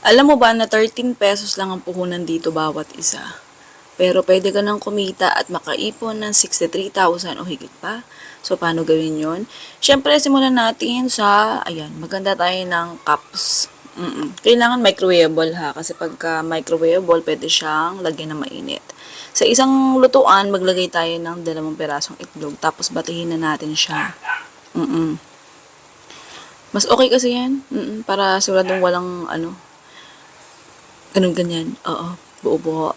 Alam mo ba na 13 pesos lang ang puhunan dito bawat isa? Pero pwede ka nang kumita at makaipon ng 63,000 o higit pa. So, paano gawin yon? Siyempre, simulan natin sa, ayan, maganda tayo ng cups. Kailangan microwavable ha, kasi pagka microwavable, pwede siyang lagyan ng mainit. Sa isang lutuan, maglagay tayo ng 2 pirasong itlog, tapos batihin na natin siya. Mas okay kasi yan, para siguradong walang, ganun ganyan, oo, buo-buo.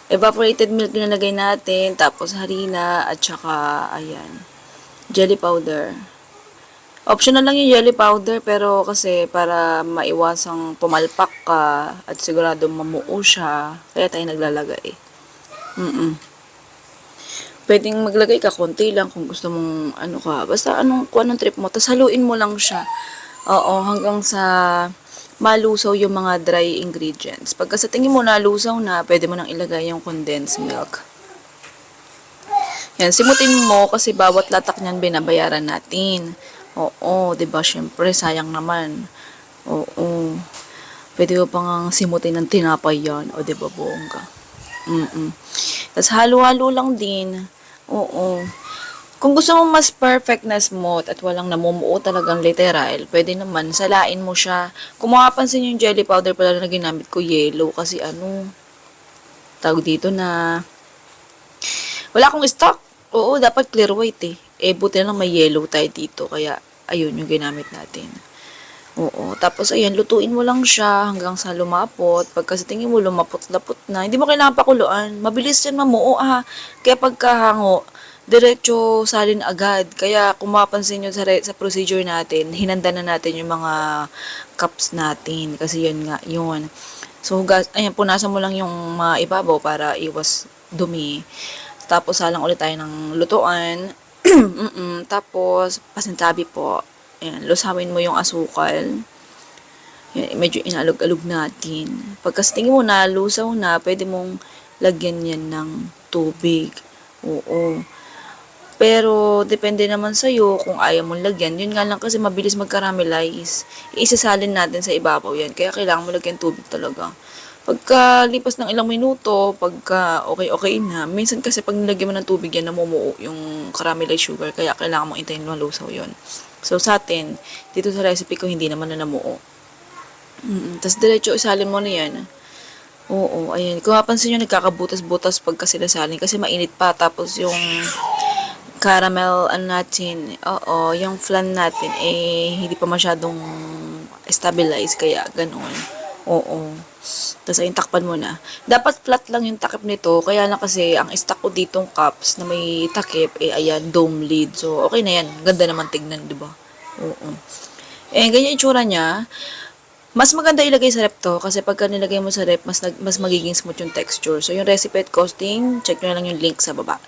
Evaporated milk nilagay natin, tapos harina, at saka, ayan, jelly powder. Optional lang yung jelly powder, pero kasi para maiwasang pumalpak ka at sigurado mamuo siya, kaya tayo naglalagay. Pwedeng maglagay ka konti lang kung gusto mong ano ka. Basta kung anong trip mo. Tapos haluin mo lang siya. Oo, hanggang sa malusaw yung mga dry ingredients. Pagka sa tingin mo nalusaw na, pwede mo nang ilagay yung condensed milk. Yan, simutin mo kasi bawat latak niyan binabayaran natin. Oo, 'di ba? Syempre, sayang naman. Oo. Pwede mo pang simutin ng tinapay yan. O, 'di ba, bongga? Tapos halo-halo lang din. Oo. Kung gusto mo mas perfect na smooth at walang namumuo talagang literal, pwede naman salain mo siya. Kung makapansin yung jelly powder pala na ginamit ko, yellow. Kasi tawag dito na, wala akong stock. Oo, dapat clear white eh. Buti na lang may yellow tayo dito. Kaya, ayun yung ginamit natin. Oo. Tapos, ayan, lutuin mo lang siya hanggang sa lumapot. Pagka sa tingin mo lumapot-lapot na, hindi mo kailangan pakuluan. Mabilis yan mamuo Kaya pagkahango, diretso salin agad. Kaya kung mapapansin nyo sa procedure natin, hinanda na natin yung mga cups natin. Kasi yun nga, yun. So, ayan, punasan mo lang yung mga ibabaw para iwas dumi. Tapos, salang ulit tayo ng lutuan. Tapos, pasintabi po. Ayan, lusawin mo yung asukal. Yan, medyo inalog-alog natin. Pagkas tingin mo na lusaw na, pwede mong lagyan yan ng tubig. Oo. Pero, depende naman sa'yo kung ayaw mong lagyan. Yun nga lang kasi mabilis mag-caramelize. Isasalin natin sa ibabaw yan. Kaya kailangan mo lagyan tubig talaga. Pagka lipas ng ilang minuto, pagka okay na, minsan kasi pag nilagyan mo ng tubig yan, namumuo yung caramelized sugar. Kaya kailangan mong intayin malusaw yun. So, sa atin, dito sa recipe ko, hindi naman na namuo. Tapos, diretso isalin mo na yan. Oo, ayan. Kung mapansin nyo, nagkakabutas-butas pagka sinasalin kasi mainit pa. Tapos, yung caramel natin, oo, yung flan natin, hindi pa masyadong stabilize, kaya ganun. Oo. Tapos, ayun, takpan mo na. Dapat flat lang yung takip nito, kaya lang kasi, ang stock ko ditong cups na may takip, ayan, dome lid. So, okay na yan. Ganda naman tignan, di ba? Oo. Ganyan yung itsura niya. Mas maganda ilagay sa rep to kasi pagka nilagay mo sa rep, mas magiging smooth yung texture. So, yung recipe at costing, check nyo na lang yung link sa baba.